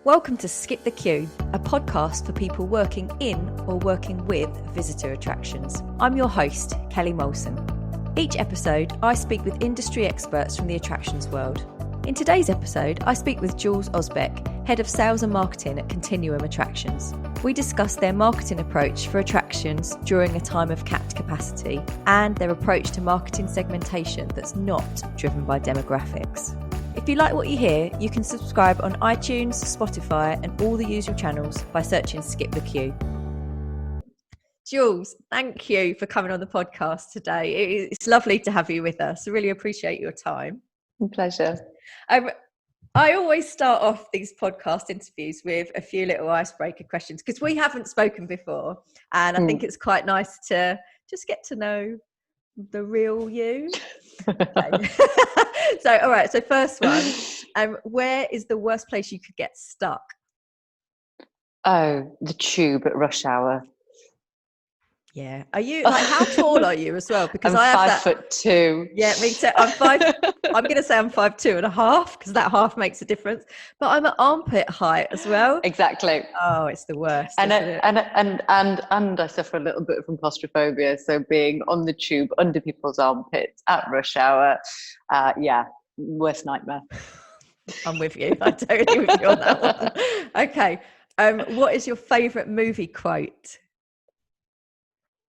Welcome to Skip the Queue, a podcast for people working in or working with visitor attractions. I'm your host, Kelly Molson. Each episode, I speak with industry experts from the attractions world. In today's episode, I speak with Jules Ozbek, Head of Sales and Marketing at Continuum Attractions. We discuss their marketing approach for attractions during a time of capped capacity and their approach to marketing segmentation that's not driven by demographics. If you like what you hear, you can subscribe on iTunes, Spotify, and all the usual channels by searching Skip the Queue. Jules, thank you for coming on the podcast today. It's lovely to have you with us. I really appreciate your time. Pleasure. I always start off these podcast interviews with a few little icebreaker questions because we haven't spoken before, and I think it's quite nice to just get to know the real you. Okay. So, all right. So, first one, where is the worst place you could get stuck? Oh, the tube at rush hour. Yeah. Are you like, how tall are you as well? Because I'm 5'2". Yeah, me too. I'm going to say I'm 5'2.5" because that half makes a difference. But I'm at armpit height as well. Exactly. Oh, it's the worst. And I suffer a little bit from claustrophobia. So being on the tube under people's armpits at rush hour, worst nightmare. I'm with you. I'm totally with you on that one. Okay. What is your favourite movie quote?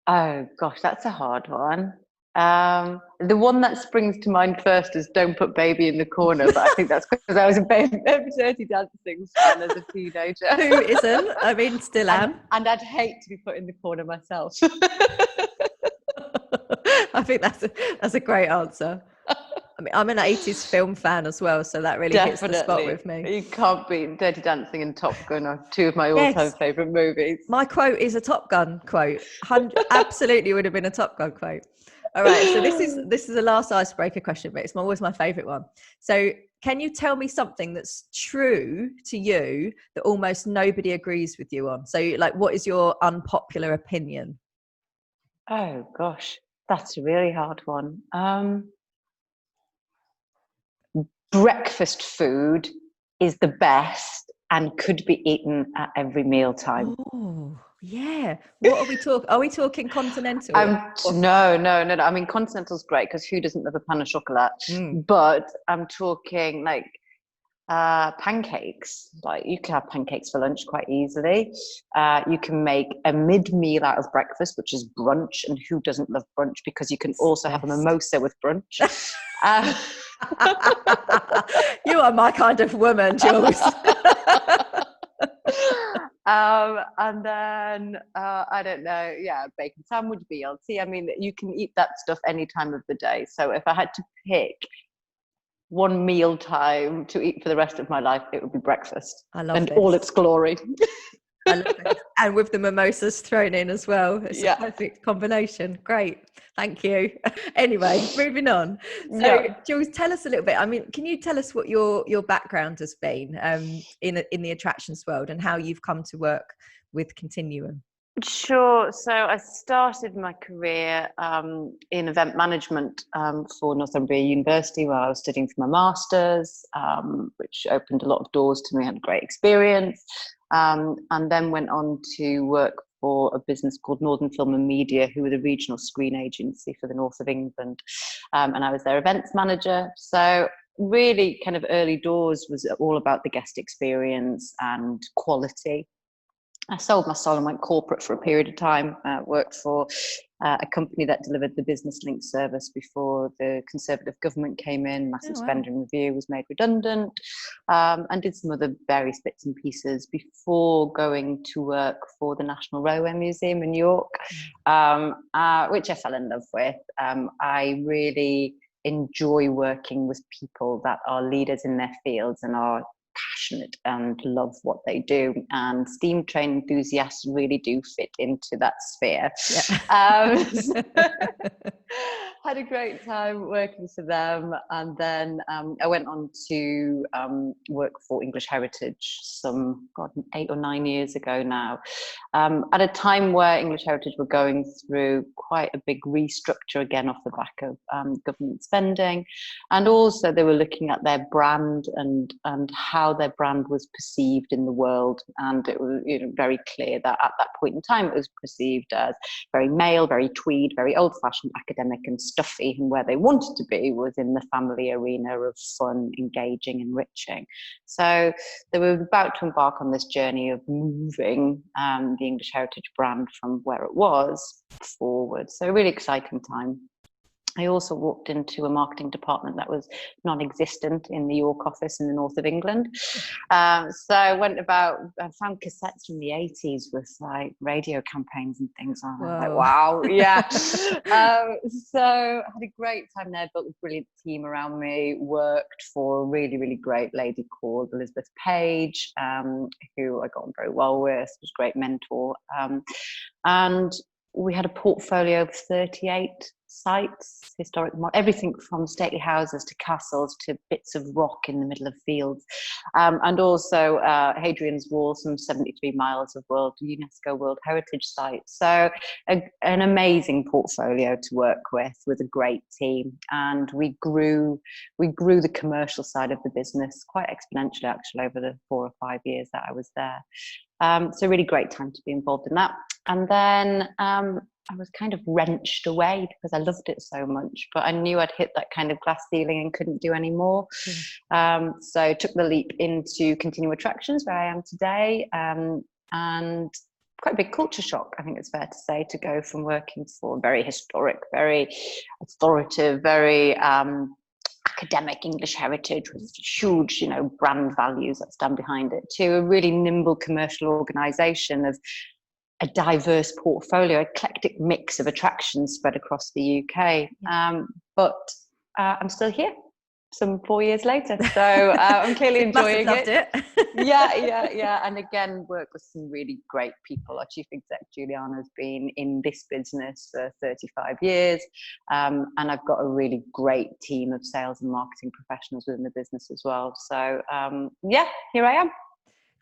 Oh gosh, that's a hard one. The one that springs to mind first is "Don't put baby in the corner," but I think that's because I was a Dirty Dancing fan as a teenager. Who isn't? I mean, still am. And I'd hate to be put in the corner myself. I think that's a great answer. I mean, I'm an 80s film fan as well, so that really hits the spot with me. You can't beat Dirty Dancing and Top Gun are two of my all-time favourite movies. My quote is a Top Gun quote. Absolutely would have been a Top Gun quote. All right, so this is the last icebreaker question, but it's always my favourite one. So can you tell me something that's true to you that almost nobody agrees with you on? So, like, what is your unpopular opinion? Oh, gosh, that's a really hard one. Breakfast food is the best and could be eaten at every mealtime. Oh, yeah. What are we talking? Are we talking continental? No. I mean, continental's great because who doesn't love a pan au chocolat? But I'm talking like pancakes. Like you can have pancakes for lunch quite easily. You can make a mid-meal out of breakfast, which is brunch. And who doesn't love brunch? Because you can also have a mimosa with brunch. You are my kind of woman, Jules. And then I don't know, bacon sandwich, BLT. I mean, you can eat that stuff any time of the day. So if I had to pick one meal time to eat for the rest of my life, it would be breakfast. I love and all its glory. I love it. And with the mimosas thrown in as well. It's a perfect combination. Great. Thank you. Anyway, moving on. So, Jules, tell us a little bit. I mean, can you tell us what your background has been in the attractions world and how you've come to work with Continuum? Sure. So I started my career in event management for Northumbria University, where I was studying for my master's, which opened a lot of doors to me. I had a great experience. And then went on to work for a business called Northern Film and Media, who were the regional screen agency for the north of England. And I was their events manager. So really kind of early doors was all about the guest experience and quality. I sold my soul and went corporate for a period of time, worked for a company that delivered the business link service before the Conservative government came in, massive spending review, was made redundant, and did some other various bits and pieces before going to work for the National Railway Museum in York, which I fell in love with. I really enjoy working with people that are leaders in their fields and are passionate and love what they do, and steam train enthusiasts really do fit into that sphere. had a great time working for them, and then I went on to work for English Heritage some 8 or 9 years ago now, at a time where English Heritage were going through quite a big restructure again off the back of government spending, and also they were looking at their brand and how their brand was perceived in the world, and it was very clear that at that point in time it was perceived as very male, very tweed, very old-fashioned, academic and stuffy, and where they wanted to be was in the family arena of fun, engaging, enriching. So they were about to embark on this journey of moving the English Heritage brand from where it was forward. So a really exciting time. I also walked into a marketing department that was non-existent in the York office in the north of England. So I found cassettes from the 80s with like radio campaigns and things on. Like, wow, yeah. So I had a great time there, built a brilliant team around me, worked for a really, really great lady called Elizabeth Page, who I got on very well with, was a great mentor. And we had a portfolio of 38 sites, historic, everything from stately houses to castles to bits of rock in the middle of fields, and also Hadrian's Wall, some 73 miles of UNESCO World Heritage sites. So an amazing portfolio to work with a great team, and we grew the commercial side of the business quite exponentially actually over the 4 or 5 years that I was there. So really great time to be involved in that. And then I was kind of wrenched away because I loved it so much, but I knew I'd hit that kind of glass ceiling and couldn't do any more. So I took the leap into Continuum Attractions, where I am today, and quite a big culture shock, I think it's fair to say, to go from working for a very historic, very authoritative, very academic English Heritage with huge, brand values that stand behind it, to a really nimble commercial organisation of a diverse portfolio, eclectic mix of attractions spread across the UK. But I'm still here some 4 years later, so I'm clearly enjoying it. Yeah. And again, work with some really great people. Our chief exec, Juliana, has been in this business for 35 years. And I've got a really great team of sales and marketing professionals within the business as well. So here I am.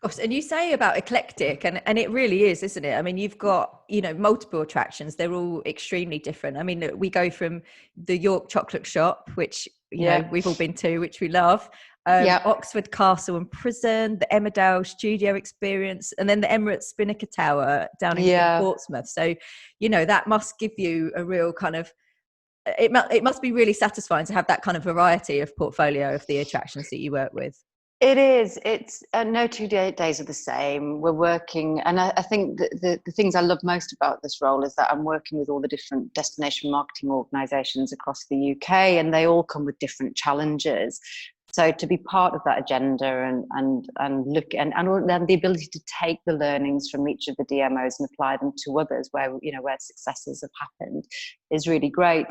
Gosh, and you say about eclectic, and it really is, isn't it? I mean, you've got, multiple attractions. They're all extremely different. I mean, we go from the York Chocolate Shop, which, we've all been to, which we love, Oxford Castle and Prison, the Emmerdale Studio Experience, and then the Emirates Spinnaker Tower down in Portsmouth. So, that must give you a real kind of, it must be really satisfying to have that kind of variety of portfolio of the attractions that you work with. It is. It's no 2 days are the same. We're working, and I think the things I love most about this role is that I'm working with all the different destination marketing organisations across the UK, and they all come with different challenges. So to be part of that agenda and look and then the ability to take the learnings from each of the DMOs and apply them to others where successes have happened is really great.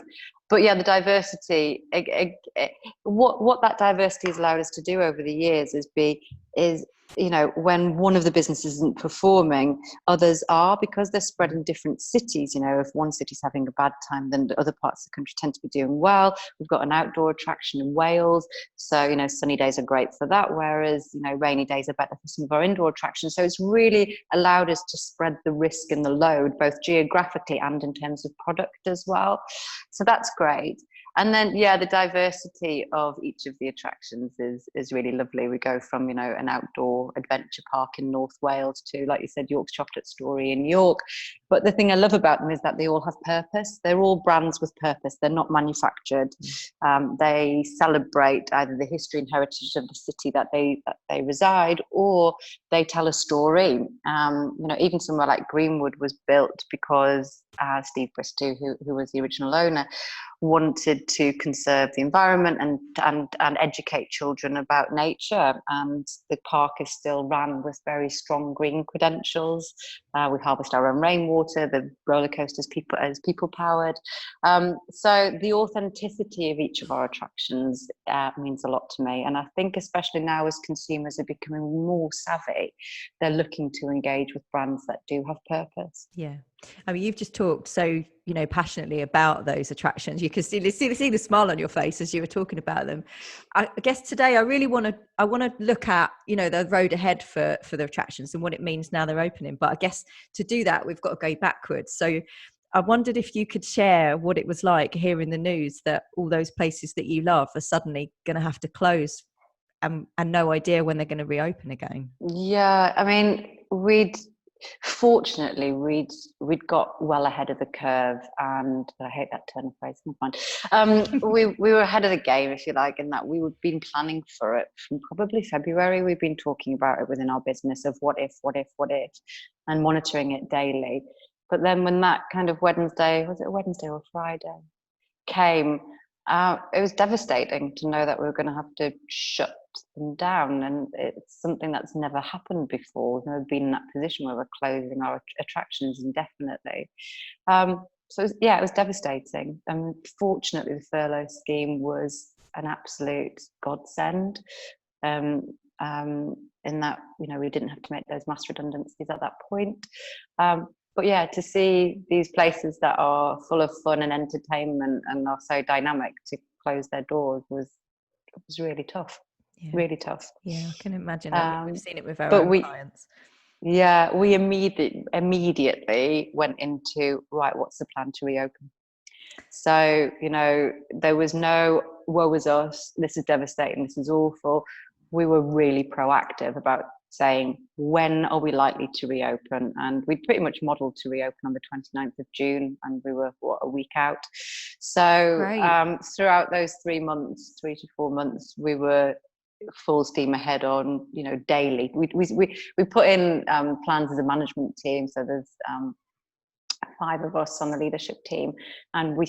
But the diversity, what that diversity has allowed us to do over the years is when one of the businesses isn't performing, others are, because they're spread in different cities. If one city's having a bad time, then the other parts of the country tend to be doing well. We've got an outdoor attraction in Wales, so sunny days are great for that, whereas rainy days are better for some of our indoor attractions. So it's really allowed us to spread the risk and the load, both geographically and in terms of product as well. So that's great. And then, the diversity of each of the attractions is really lovely. We go from, an outdoor adventure park in North Wales to, like you said, York's Chocolate Story in York. But the thing I love about them is that they all have purpose. They're all brands with purpose. They're not manufactured. They celebrate either the history and heritage of the city that they reside, or they tell a story. Even somewhere like Greenwood was built because Steve Bristow, who was the original owner, wanted to conserve the environment and educate children about nature, and the park is still run with very strong green credentials. We harvest our own rainwater. The roller coasters people powered. So the authenticity of each of our attractions means a lot to me, and I think especially now as consumers are becoming more savvy, they're looking to engage with brands that do have purpose. Yeah. I mean, you've just talked so, passionately about those attractions. You can see the smile on your face as you were talking about them. I guess today I really want to look at, the road ahead for the attractions and what it means now they're opening. But I guess to do that, we've got to go backwards. So I wondered if you could share what it was like hearing the news that all those places that you love are suddenly going to have to close, and no idea when they're going to reopen again. Yeah, I mean, fortunately we'd got well ahead of the curve, and I hate that turn of phrase. We were ahead of the game, if you like, in that we had been planning for it from probably February. We've been talking about it within our business of what if, and monitoring it daily. But then when that kind of Wednesday, was it a Wednesday or Friday, came, it was devastating to know that we were going to have to shut them down, and it's something that's never happened before. We've never been in that position where we're closing our attractions indefinitely. So it was devastating. And fortunately, the furlough scheme was an absolute godsend. In that, we didn't have to make those mass redundancies at that point. But yeah, to see these places that are full of fun and entertainment and are so dynamic to close their doors was really tough. Yeah. Really tough. Yeah, I can imagine. We've seen it with our own clients. Yeah, we immediately went into, right, what's the plan to reopen? So, there was no woe is us, this is devastating, this is awful. We were really proactive about saying, when are we likely to reopen? And we pretty much modeled to reopen on the 29th of June, and we were, a week out. So throughout those 3 to 4 months, we were full steam ahead on, daily. We put in plans as a management team. So there's 5 of us on the leadership team, and we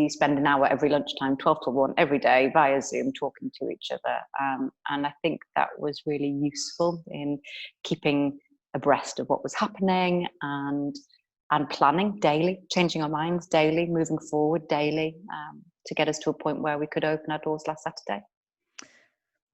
spend an hour every lunchtime, 12 to 1 every day via Zoom, talking to each other. And I think that was really useful in keeping abreast of what was happening and planning daily, changing our minds daily, moving forward daily, to get us to a point where we could open our doors last Saturday.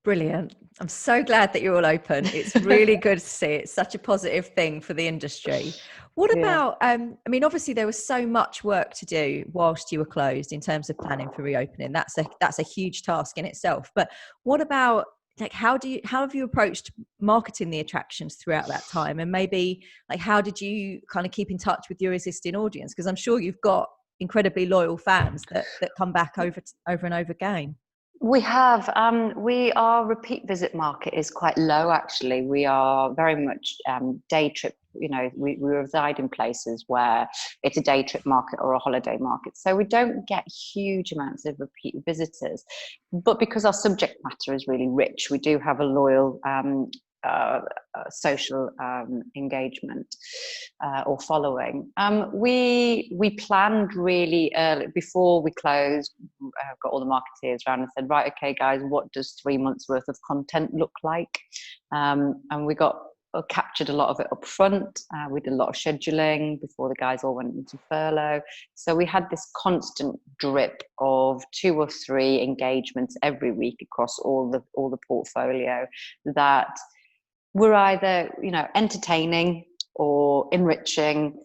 Brilliant. I'm so glad that you're all open. It's really good to see. It's such a positive thing for the industry. What about, obviously there was so much work to do whilst you were closed in terms of planning for reopening. That's a huge task in itself. But what about, how have you approached marketing the attractions throughout that time? And maybe how did you kind of keep in touch with your existing audience? Because I'm sure you've got incredibly loyal fans that come back over and over again. We have. Our repeat visit market is quite low, actually. We are very much day trip. We reside in places where it's a day trip market or a holiday market. So we don't get huge amounts of repeat visitors. But because our subject matter is really rich, we do have a loyal social engagement or following. We planned really early before we closed. Got all the marketeers around and said, right, okay, guys, what does 3 months worth of content look like? And we captured a lot of it up front. We did a lot of scheduling before the guys all went into furlough. So we had this constant drip of 2 or 3 engagements every week across all the portfolio that were either, entertaining or enriching,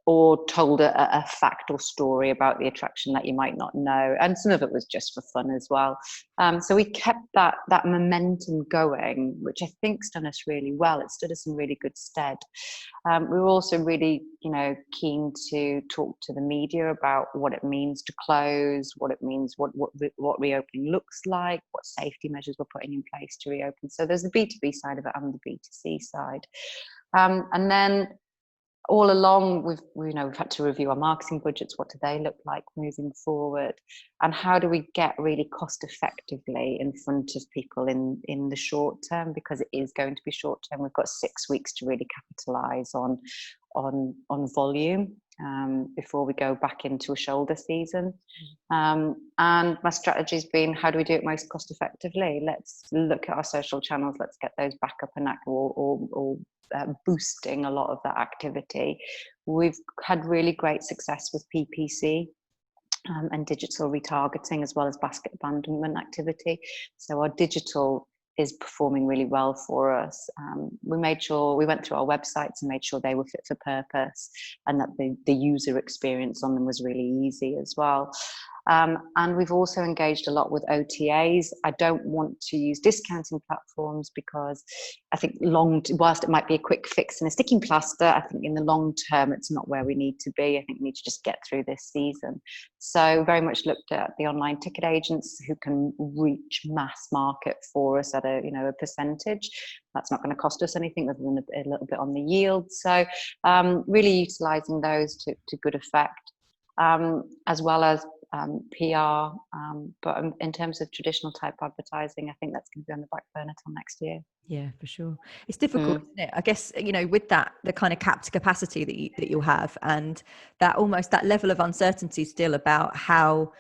or told a fact or story about the attraction that you might not know. And some of it was just for fun as well. So we kept that momentum going, which I think's done us really well. It stood us in really good stead. We were also really, keen to talk to the media about what it means to close, what it means, what reopening looks like, what safety measures we're putting in place to reopen. So there's the B2B side of it and the B2C side. And then all along, we've had to review our marketing budgets. What do they look like moving forward, and how do we get really cost effectively in front of people in the short term, because it is going to be short term. We've got 6 weeks to really capitalize on volume before we go back into a shoulder season. And my strategy has been, how do we do it most cost effectively? Let's look at our social channels. Let's get those back up and active, or boosting a lot of that activity. We've had really great success with PPC and digital retargeting, as well as basket abandonment activity. So our digital is performing really well for us. We made sure we went through our websites and made sure they were fit for purpose, and that the user experience on them was really easy as well. And we've also engaged a lot with OTAs. I don't want to use discounting platforms because I think whilst it might be a quick fix and a sticking plaster, I think in the long term, it's not where we need to be. I think we need to just get through this season. So very much looked at the online ticket agents who can reach mass market for us at a percentage. That's not going to cost us anything other than a little bit on the yield. So really utilising those to good effect, as well as PR, but in terms of traditional type advertising, I think that's going to be on the back burner till next year. Yeah, for sure. It's difficult, isn't it? I guess, with that, the kind of capped capacity that you'll have, and that almost that level of uncertainty still about how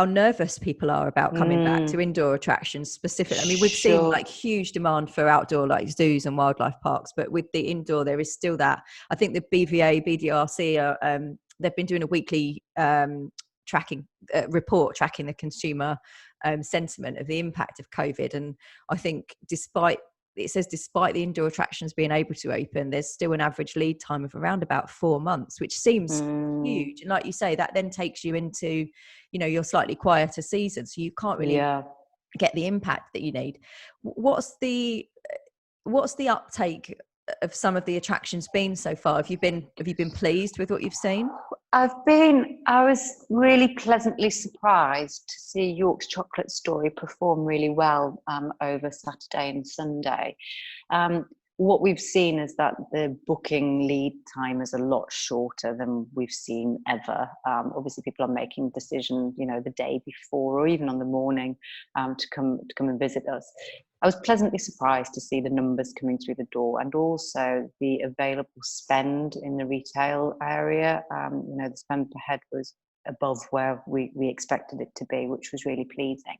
nervous people are about coming back to indoor attractions specifically. I mean, we've seen like huge demand for outdoor, like zoos and wildlife parks, but with the indoor, there is still that. I think the BDRC are, they've been doing a weekly report tracking the consumer sentiment of the impact of COVID. And I think despite the indoor attractions being able to open, there's still an average lead time of around about 4 months, which seems huge. And like you say, that then takes you into, your slightly quieter season. So you can't really get the impact that you need. What's the uptake of some of the attractions been so far? Have you been pleased with what you've seen? I was really pleasantly surprised to see York's Chocolate Story perform really well over Saturday and Sunday. What we've seen is that the booking lead time is a lot shorter than we've seen ever. Obviously, people are making decisions, the day before or even on the morning to come and visit us. I was pleasantly surprised to see the numbers coming through the door, and also the available spend in the retail area. The spend per head was above where we expected it to be, which was really pleasing.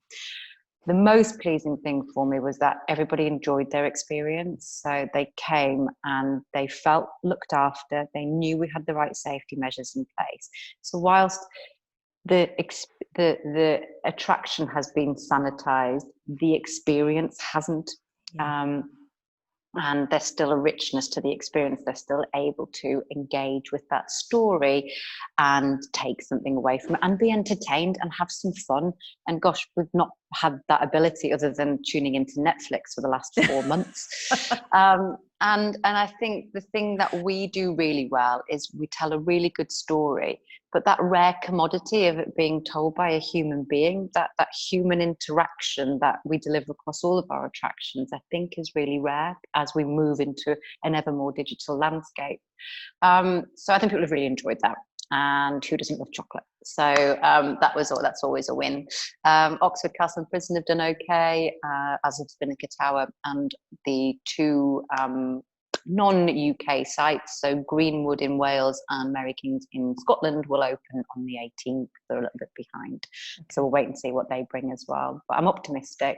The most pleasing thing for me was that everybody enjoyed their experience. So they came and they felt looked after. They knew we had the right safety measures in place. So whilst the attraction has been sanitized, the experience hasn't. And there's still a richness to the experience. They're still able to engage with that story and take something away from it and be entertained and have some fun. And gosh, we've not had that ability other than tuning into Netflix for the last 4 months. And I think the thing that we do really well is we tell a really good story, but that rare commodity of it being told by a human being, that human interaction that we deliver across all of our attractions, I think is really rare as we move into an ever more digital landscape. So I think people have really enjoyed that. And who doesn't love chocolate? So that's always a win. Oxford Castle and Prison have done okay, as have Spinnaker Tower, and the two non-UK sites, so Greenwood in Wales and Merry Kings in Scotland, will open on the 18th. They're a little bit behind, so we'll wait and see what they bring as well. But I'm optimistic.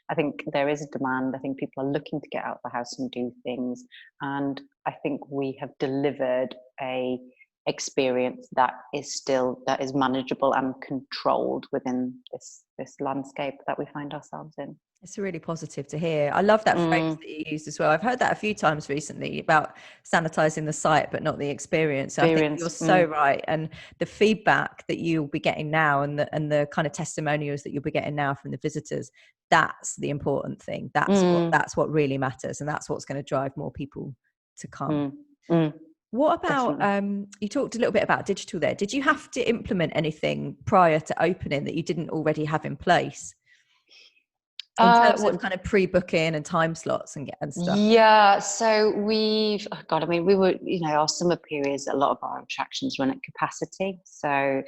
I think there is a demand. I think people are looking to get out of the house and do things, and I think we have delivered a experience that is manageable and controlled within this landscape that we find ourselves in. It's really positive to hear. I love that phrase that you used as well. I've heard that a few times recently about sanitizing the site but not the experience. I think you're so right, and the feedback that you'll be getting now and the kind of testimonials that you'll be getting now from the visitors, that's the important thing. That's what really matters, and that's what's going to drive more people to come. What about, you talked a little bit about digital there. Did you have to implement anything prior to opening that you didn't already have in place? In terms of kind of pre-booking and time slots and stuff? Yeah, so we were, our summer periods, a lot of our attractions run at capacity. So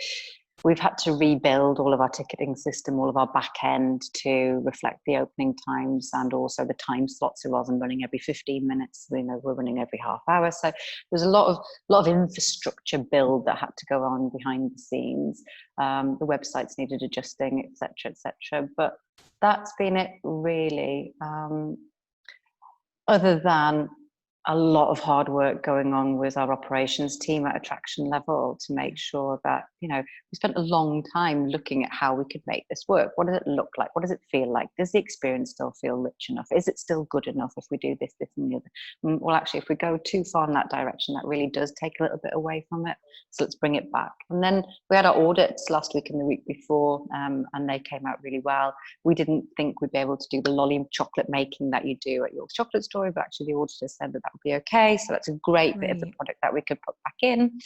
we've had to rebuild all of our ticketing system, all of our back end to reflect the opening times and also the time slots. So rather than running every 15 minutes, we're running every half hour. So there's a lot of infrastructure build that had to go on behind the scenes. The websites needed adjusting, etc. But that's been it really. Other than a lot of hard work going on with our operations team at attraction level to make sure that, we spent a long time looking at how we could make this work. What does it look like? What does it feel like? Does the experience still feel rich enough? Is it still good enough if we do this, this and the other? Well, actually, if we go too far in that direction, that really does take a little bit away from it. So let's bring it back. And then we had our audits last week and the week before, and they came out really well. We didn't think we'd be able to do the lolly chocolate making that you do at York's Chocolate Story, but actually the auditor said that would be okay. So that's a great bit of the product that we could put back in.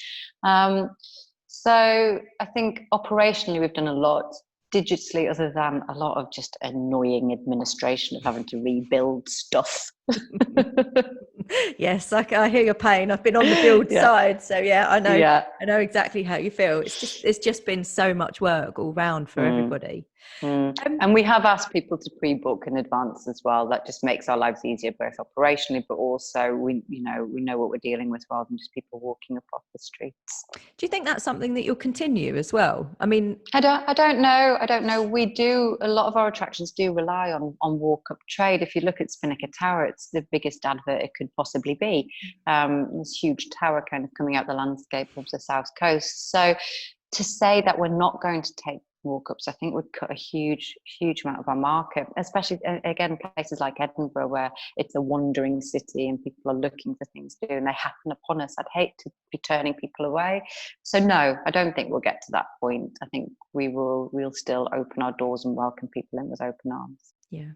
So I think operationally we've done a lot. Digitally, other than a lot of just annoying administration of having to rebuild stuff. Yes, I hear your pain. I've been on the build side, so I know exactly how you feel. It's just been so much work all round for everybody. And we have asked people to pre-book in advance as well. That just makes our lives easier, both operationally, but also we know what we're dealing with rather than just people walking across the streets. Do you think that's something that you'll continue as well? I mean, I don't know. We do, a lot of our attractions do rely on walk-up trade. If you look at Spinnaker Tower, it's the biggest advert it could possibly be. This huge tower kind of coming out the landscape of the south coast. So to say that we're not going to take walk-ups, I think would cut a huge amount of our market, especially again places like Edinburgh, where it's a wandering city and people are looking for things to do and they happen upon us. I'd hate to be turning people away. So no, I don't think we'll get to that point. I think we'll still open our doors and welcome people in with open arms. Yeah.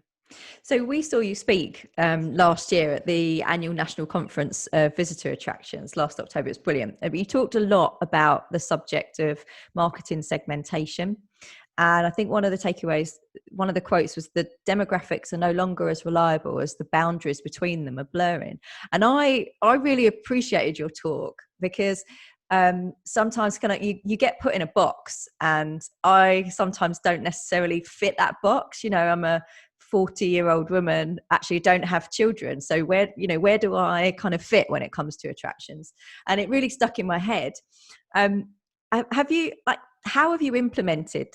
So we saw you speak last year at the annual national conference of visitor attractions last October. It's brilliant. You talked a lot about the subject of marketing segmentation. And I think one of the takeaways, one of the quotes was, the demographics are no longer as reliable as the boundaries between them are blurring. And I really appreciated your talk, because sometimes you get put in a box, and I sometimes don't necessarily fit that box. I'm a 40-year-old woman, actually don't have children, so where do I kind of fit when it comes to attractions? And it really stuck in my head. How have you implemented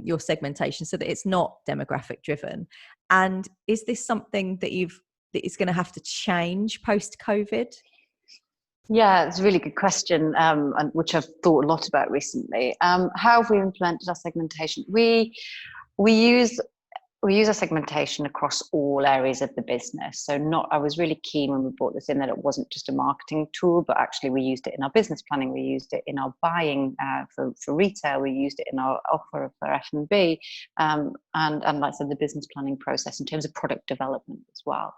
your segmentation so that it's not demographic driven? And is this something that is going to have to change post-COVID? Yeah, it's a really good question, and which I've thought a lot about recently. How have we implemented our segmentation? We use our segmentation across all areas of the business. So I was really keen when we brought this in that it wasn't just a marketing tool, but actually we used it in our business planning, we used it in our buying for retail, we used it in our offer for F&B, and like I said, the business planning process in terms of product development as well.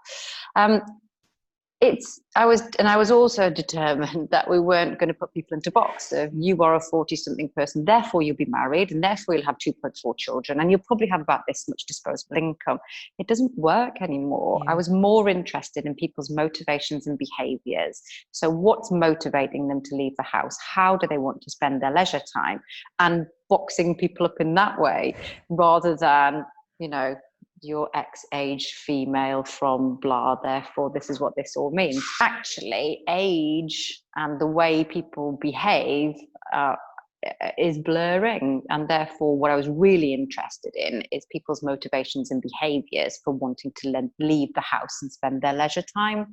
I was also determined that we weren't going to put people into box. So you are a 40-something person, therefore you'll be married, and therefore you'll have 2.4 children, and you'll probably have about this much disposable income. It doesn't work anymore. I was more interested in people's motivations and behaviors. So what's motivating them to leave the house? How do they want to spend their leisure time? And boxing people up in that way, rather than, your X age female from blah, therefore this is what this all means. Actually, age and the way people behave is blurring, and therefore what I was really interested in is people's motivations and behaviors for wanting to leave the house and spend their leisure time.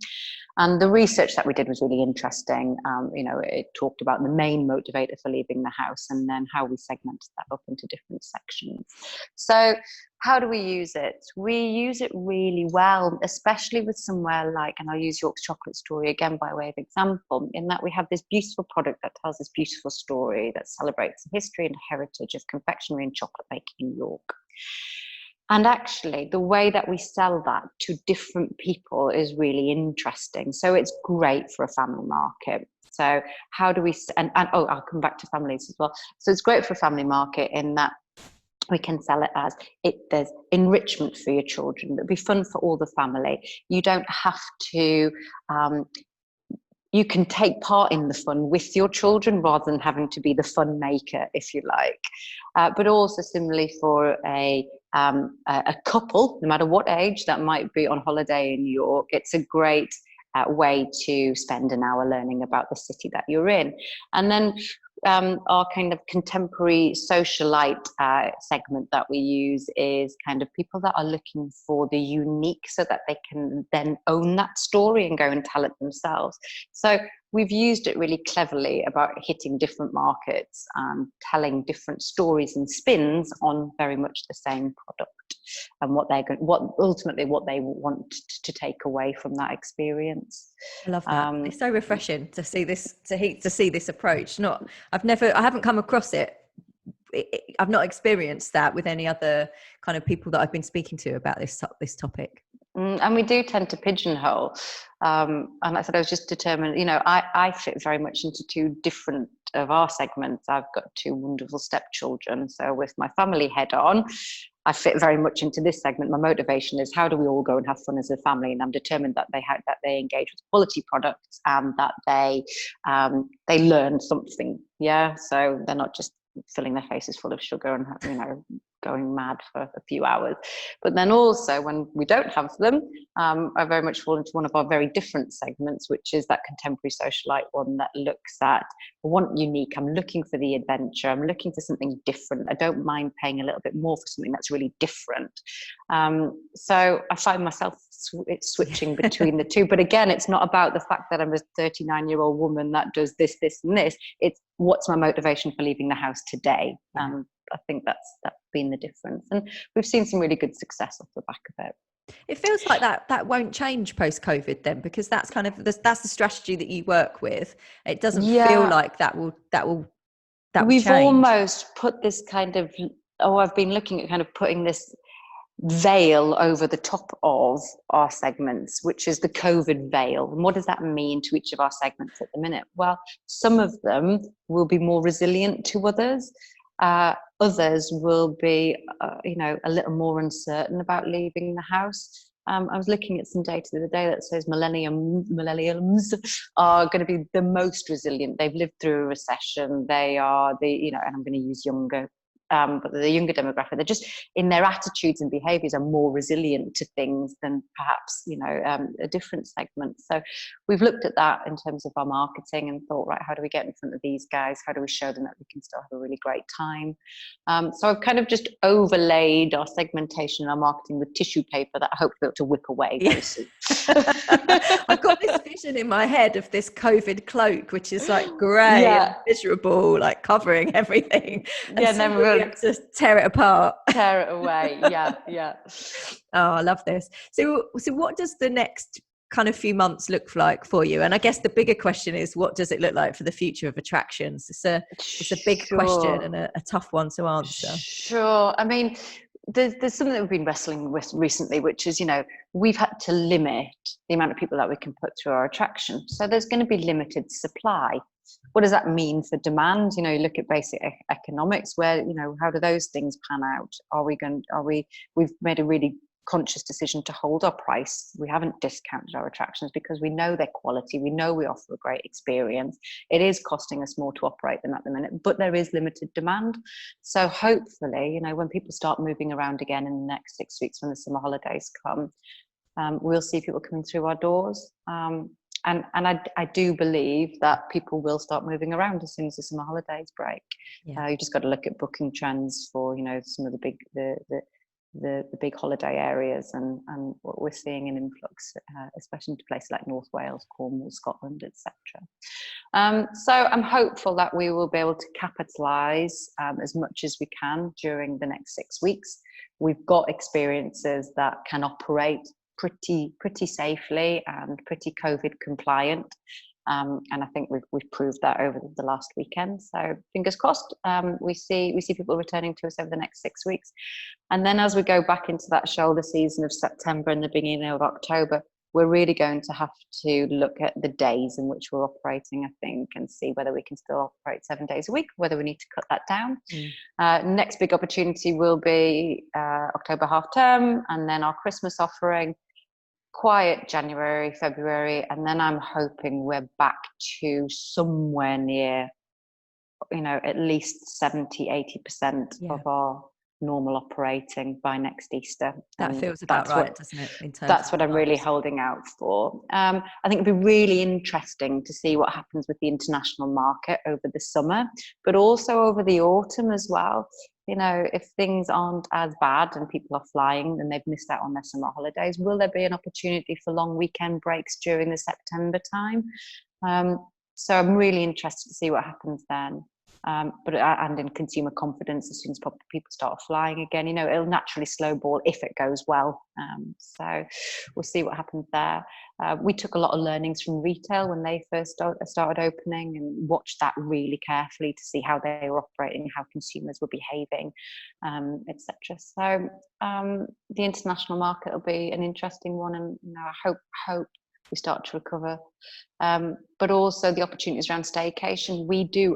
And the research that we did was really interesting. It talked about the main motivator for leaving the house, and then how we segmented that up into different sections. So how do we use it? We use it really well, especially with somewhere like, and I'll use York's Chocolate Story again by way of example, in that we have this beautiful product that tells this beautiful story that celebrates the history and heritage of confectionery and chocolate making in York. And actually, the way that we sell that to different people is really interesting. So it's great for a family market. So how do we, and I'll come back to families as well. So it's great for a family market in that we can sell it as there's enrichment for your children. It'll be fun for all the family. You don't have to, you can take part in the fun with your children rather than having to be the fun maker, if you like. But also similarly for a couple, no matter what age, that might be on holiday in New York, it's a great way to spend an hour learning about the city that you're in. And then our kind of contemporary socialite segment that we use is kind of people that are looking for the unique so that they can then own that story and go and tell it themselves. So we've used it really cleverly about hitting different markets and telling different stories and spins on very much the same product, and what ultimately what they want to take away from that experience. I love that. It's so refreshing to see this, to see this approach. I haven't come across it. I've not experienced that with any other kind of people that I've been speaking to about this topic. And we do tend to pigeonhole. And like I said, I was just determined, I fit very much into two different of our segments. I've got two wonderful stepchildren. So with my family head on, I fit very much into this segment. My motivation is, how do we all go and have fun as a family? And I'm determined that they engage with quality products and that they learn something. Yeah. So they're not just filling their faces full of sugar and going mad for a few hours. But then also when we don't have them, I very much fall into one of our very different segments, which is that contemporary socialite one that looks at, I want unique, I'm looking for the adventure, I'm looking for something different, I don't mind paying a little bit more for something that's really different. So I find myself switching between the two. But again, it's not about the fact that I'm a 39-year-old woman that does this, this and this. It's what's my motivation for leaving the house today. I think that's been the difference, and we've seen some really good success off the back of it. It feels like that won't change post-COVID then, because that's kind of that's the strategy that you work with. It doesn't feel like that will we've change. Almost put this kind of I've been looking at kind of putting this veil over the top of our segments, which is the COVID veil. And what does that mean to each of our segments at the minute? Well, some of them will be more resilient to others. Others will be, a little more uncertain about leaving the house. I was looking at some data the other day that says millennials are going to be the most resilient. They've lived through a recession. They are and I'm going to use younger. But the younger demographic, they're just in their attitudes and behaviours are more resilient to things than perhaps a different segment. So we've looked at that in terms of our marketing and thought, right, how do we get in front of these guys? How do we show them that we can still have a really great time? So I've kind of just overlaid our segmentation and our marketing with tissue paper that I hope to be able to whip away very soon. I've got this vision in my head of this COVID cloak, which is like grey and miserable, like covering everything. We have to tear it apart. Tear it away. Yeah. Oh, I love this. So what does the next kind of few months look like for you? And I guess the bigger question is, what does it look like for the future of attractions? It's a big question and a tough one to answer. Sure. I mean, there's something that we've been wrestling with recently, which is, we've had to limit the amount of people that we can put through our attraction. So there's going to be limited supply. What does that mean for demand? You look at basic economics, where, how do those things pan out? We've made a really conscious decision to hold our price. We haven't discounted our attractions because we know their quality. We know we offer a great experience. It is costing us more to operate them at the minute, but there is limited demand. So hopefully, when people start moving around again in the next 6 weeks, when the summer holidays come, we'll see people coming through our doors. And I do believe that people will start moving around as soon as the summer holidays break. You just got to look at booking trends for some of the big holiday areas and what we're seeing in influx, especially into places like North Wales, Cornwall, Scotland, etc. So I'm hopeful that we will be able to capitalise as much as we can during the next 6 weeks. We've got experiences that can operate pretty safely and pretty COVID compliant. And I think we've proved that over the last weekend. So fingers crossed, we see people returning to us over the next 6 weeks. And then as we go back into that shoulder season of September and the beginning of October, we're really going to have to look at the days in which we're operating, I think, and see whether we can still operate 7 days a week, whether we need to cut that down. Next big opportunity will be October half term, and then our Christmas offering. Quiet January, February, and then I'm hoping we're back to somewhere near, at least 70-80% of normal operating by next Easter. That feels about right, doesn't it? In terms that's of what I'm really holding out for. I think it'd be really interesting to see what happens with the international market over the summer, but also over the autumn as well. If things aren't as bad and people are flying and they've missed out on their summer holidays, will there be an opportunity for long weekend breaks during the September time? So I'm really interested to see what happens then. And in consumer confidence, as soon as people start flying again, it'll naturally snowball if it goes well. So we'll see what happens there. We took a lot of learnings from retail when they first started opening, and watched that really carefully to see how they were operating, how consumers were behaving, etc. So the international market will be an interesting one, and I hope we start to recover. But also the opportunities around staycation.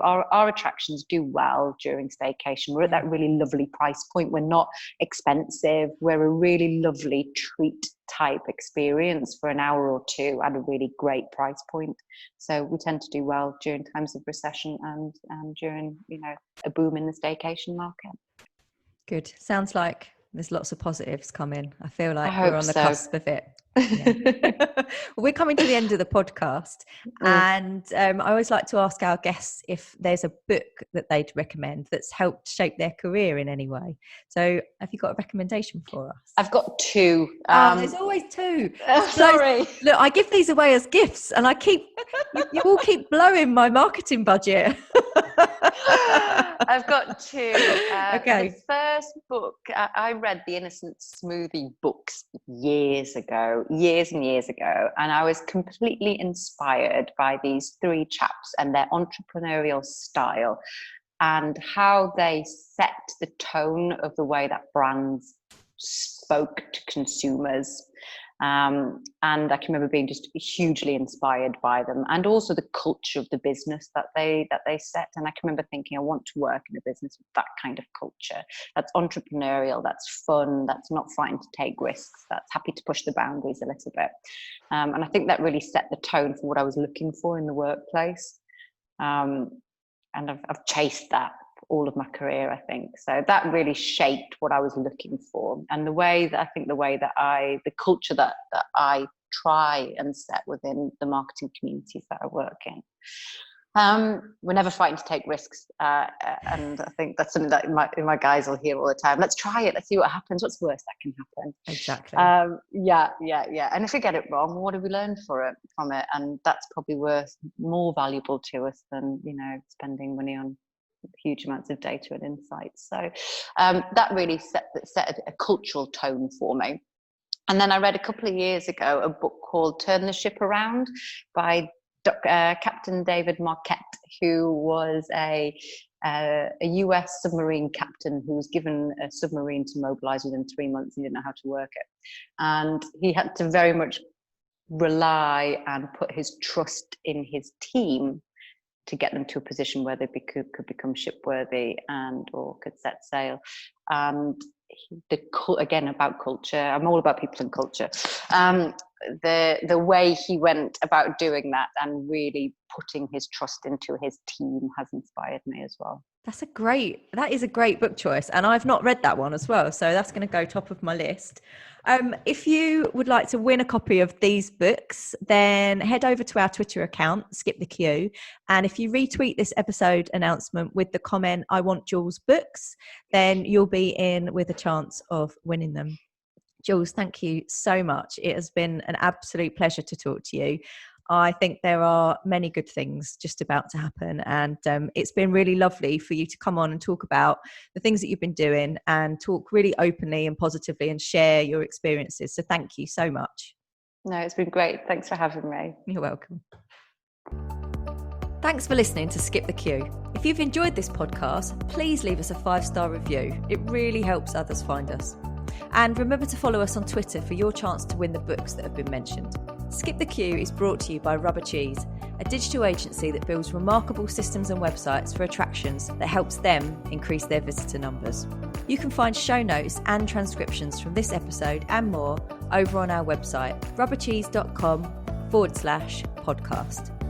Our attractions do well during staycation. We're at that really lovely price point. We're not expensive. We're a really lovely treat type experience for an hour or two at a really great price point. So we tend to do well during times of recession and during, a boom in the staycation market. Good. Sounds like there's lots of positives coming. I feel like we're on the cusp of it. Yeah. Well, we're coming to the end of the podcast, and I always like to ask our guests if there's a book that they'd recommend that's helped shape their career in any way. So have you got a recommendation for us? I've got two. There's always two. Sorry. Look, I give these away as gifts, and you all keep blowing my marketing budget. I've got two. Okay. The first book, I read the Innocent Smoothie books years and years ago, and I was completely inspired by these three chaps and their entrepreneurial style and how they set the tone of the way that brands spoke to consumers. And I can remember being just hugely inspired by them, and also the culture of the business that they set. And I can remember thinking, I want to work in a business with that kind of culture. That's entrepreneurial, that's fun, that's not frightened to take risks, that's happy to push the boundaries a little bit. And I think that really set the tone for what I was looking for in the workplace. And I've chased that all of my career, I think. So that really shaped what I was looking for, and the culture that I try and set within the marketing communities that I work in. We're never frightened to take risks, and I think that's something that my guys will hear all the time. Let's try it. Let's see what happens. What's the worst that can happen? Exactly. Yeah. And if we get it wrong, what do we learn from it? And that's probably more valuable to us than spending money on huge amounts of data and insights. So that really set a cultural tone for me. And then I read a couple of years ago a book called Turn the Ship Around by Captain David Marquette, who was a US submarine captain who was given a submarine to mobilize within 3 months. He didn't know how to work it, and he had to very much rely and put his trust in his team to get them to a position where they could become shipworthy or could set sail. And again, about culture, I'm all about people and culture. The way he went about doing that and really putting his trust into his team has inspired me as well. That is a great book choice, and I've not read that one as well, so that's going to go top of my list. If you would like to win a copy of these books, then head over to our Twitter account, Skip the Queue, and if you retweet this episode announcement with the comment, I want Jules books, then you'll be in with a chance of winning them. Jules, thank you so much. It has been an absolute pleasure to talk to you. I think there are many good things just about to happen, and it's been really lovely for you to come on and talk about the things that you've been doing and talk really openly and positively and share your experiences. So thank you so much. No, it's been great. Thanks for having me. You're welcome. Thanks for listening to Skip the Queue. If you've enjoyed this podcast, please leave us a 5-star review. It really helps others find us. And remember to follow us on Twitter for your chance to win the books that have been mentioned. Skip the Queue is brought to you by Rubber Cheese, a digital agency that builds remarkable systems and websites for attractions that helps them increase their visitor numbers. You can find show notes and transcriptions from this episode and more over on our website, rubbercheese.com/podcast.